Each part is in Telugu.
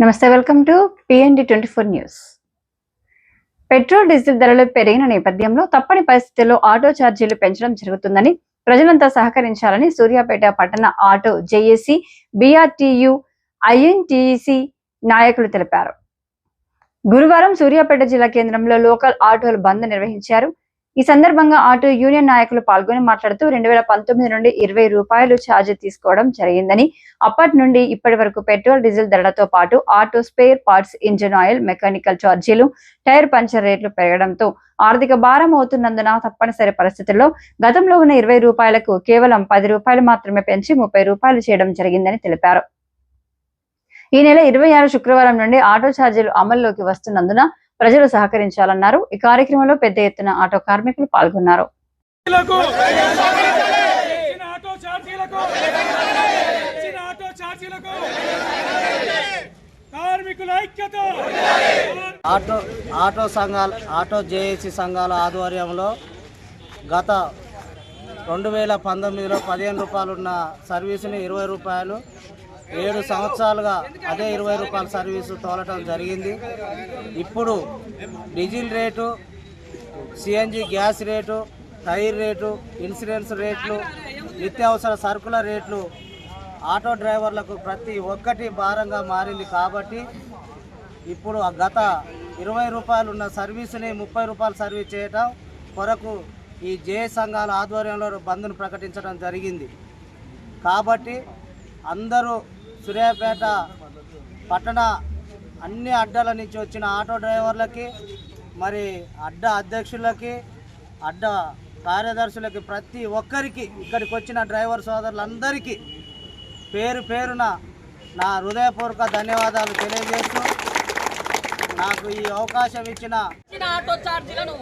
నమస్తే, welcome to PND 24 news. Petrol diesel ధరలు పెరిగిన నేపథ్యంలో తప్పని పరిస్థితుల్లో ఆటో ఛార్జీలు పెంచడం జరుగుతుందని ప్రజలంతా సహకరించాలని సూర్యాపేట పట్టణ ఆటో జేఏసీ, బీఆర్టీయూ, ఐఎన్టీసీ నాయకులు తెలిపారు. గురువారం సూర్యాపేట జిల్లా కేంద్రంలో లోకల్ ఆటోలు బంద్ నిర్వహించారు. ఈ సందర్భంగా ఆటో యూనియన్ నాయకులు పాల్గొని మాట్లాడుతూ 2019 నుండి 20 రూపాయలు ఛార్జీ తీసుకోవడం జరిగిందని, అప్పటి నుండి ఇప్పటి వరకు పెట్రోల్ డీజిల్ ధరలతో పాటు auto spare parts, engine oil, mechanical ఛార్జీలు, టైర్ పంచర్ రేట్లు పెరగడంతో ఆర్థిక భారం అవుతున్నందున తప్పనిసరి పరిస్థితుల్లో గతంలో ఉన్న 20 రూపాయలకు కేవలం 10 రూపాయలు మాత్రమే పెంచి 30 రూపాయలు చేయడం జరిగిందని తెలిపారు. ఈ నెల 26 శుక్రవారం నుండి ఆటో ఛార్జీలు అమల్లోకి వస్తున్నందున ప్రజలు సహకరించాలన్నారు. ఈ కార్యక్రమంలో పెద్ద ఎత్తున ఆటో కార్మికులు పాల్గొన్నారు. ఆటో జేఏసీ సంఘాల ఆధ్వర్యంలో గత 2019లో 15 రూపాయలు ఉన్న సర్వీసుని 20 రూపాయలు 7 సంవత్సరాలుగా అదే 20 రూపాయల సర్వీసు తోలటం జరిగింది. ఇప్పుడు diesel rate, CNG gas rate, tyre rate, insurance రేట్లు, నిత్యావసర సరుకుల రేట్లు ఆటో డ్రైవర్లకు ప్రతి ఒక్కటి భారంగా మారింది. కాబట్టి ఇప్పుడు గత 20 రూపాయలు ఉన్న సర్వీసుని 30 రూపాయలు సర్వీస్ చేయడం కొరకు ఈ జే సంఘాల ఆధ్వర్యంలో బంద్ను ప్రకటించడం జరిగింది. కాబట్టి అందరూ సూర్యాపేట పట్టణ అన్ని అడ్డాల నుంచి వచ్చిన ఆటో డ్రైవర్లకి, మరి అడ్డ అధ్యక్షులకి, అడ్డ కార్యదర్శులకి, ప్రతి ఒక్కరికి, ఇక్కడికి వచ్చిన డ్రైవర్ సోదరులందరికీ పేరు పేరున నా హృదయపూర్వక ధన్యవాదాలు తెలియజేస్తూ నాకు ఈ అవకాశం ఇచ్చిన ఆటో ఛార్జీలను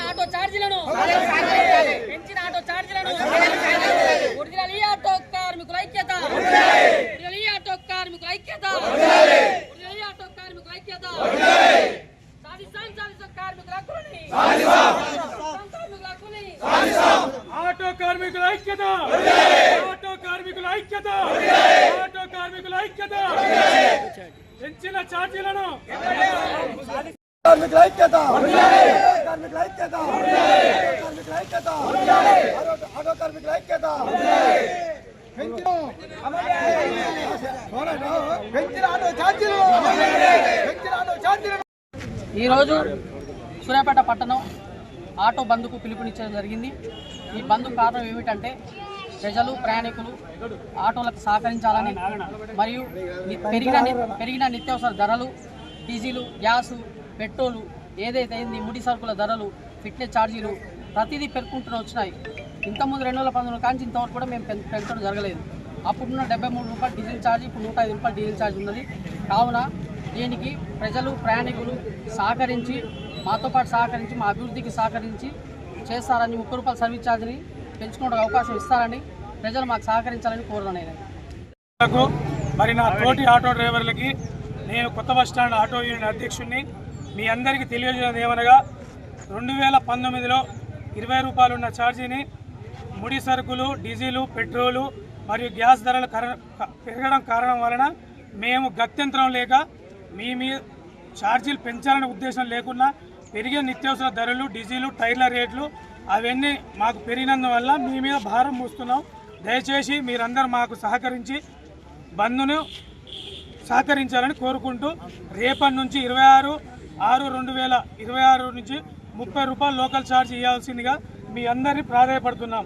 ఆటో కార్మికుల ఐక్యత, ఆటో కార్మికుల ఐక్యత, ఆటో కార్మికుల ఐక్యత, కార్మికుల హక్కులని, ఆటో కార్మికుల ఐక్యత, ఆటో కార్మికుల ఐక్యత, ఆటో కార్మికుల ఐక్యత, పెంచిన ఛార్జీలను కార్మికుల ఐక్యత, కార్మికుల ఐక్యత, కార్మికుల ఐక్యత, ఆటో కార్మికుల ఐక్యత, ఈరోజు సూర్యాపేట పట్టణం ఆటో బంద్కు పిలుపునిచ్చడం జరిగింది. ఈ బంద్కు కారణం ఏమిటంటే ప్రజలు, ప్రయాణికులు ఆటోలకు సహకరించాలని, మరియు పెరిగిన నిత్యావసర ధరలు, డీజిలు, గ్యాసు, పెట్రోలు, ఏదైతే అయింది ముడి సరుకుల ధరలు, ఫిట్నెస్ ఛార్జీలు ప్రతిదీ పెరుగుకుంటూ వచ్చినాయి. ఇంతకుముందు 2019 కాంచి ఇంతవరకు కూడా మేము పెంచడం జరగలేదు. అప్పుడున్న 73 రూపాయలు డీజిల్ ఛార్జీ, ఇప్పుడు 105 రూపాయలు డీజిల్ ఛార్జ్ ఉన్నది. కావున దీనికి ప్రజలు, ప్రయాణికులు సహకరించి, మాతో పాటు సహకరించి, మా అభివృద్ధికి సహకరించి చేస్తారని, 30 రూపాయల సర్వీస్ ఛార్జీని పెంచుకోవడానికి అవకాశం ఇస్తారని ప్రజలు మాకు సహకరించాలని కోరుతున్నాను. మరి నా తోటి ఆటో డ్రైవర్లకి నేను కొత్త బస్టాండ్ ఆటో యూనియన్ అధ్యక్షుడిని. మీ అందరికీ తెలియజేయడం ఏమనగా 2019లో 20 రూపాయలు ఉన్న ఛార్జీని ముడి సరుకులు, డీజిలు, పెట్రోలు మరియు గ్యాస్ ధరలు పెరగడం కారణం వలన మేము గత్యంతరం లేక మీ ఛార్జీలు పెంచాలనే ఉద్దేశం లేకుండా పెరిగే నిత్యావసర ధరలు, డీజిలు, టైర్ల రేట్లు అవన్నీ మాకు పెరిగినందువల్ల మీ మీద భారం మోస్తున్నాం. దయచేసి మీరందరూ మాకు సహకరించి బంద్ను సహకరించాలని కోరుకుంటూ రేపటి నుంచి 26/6/2026 నుంచి 30 రూపాయలు లోకల్ ఛార్జ్ ఇవ్వాల్సిందిగా మీ అందరినీ ప్రాధాయపడుతున్నాం.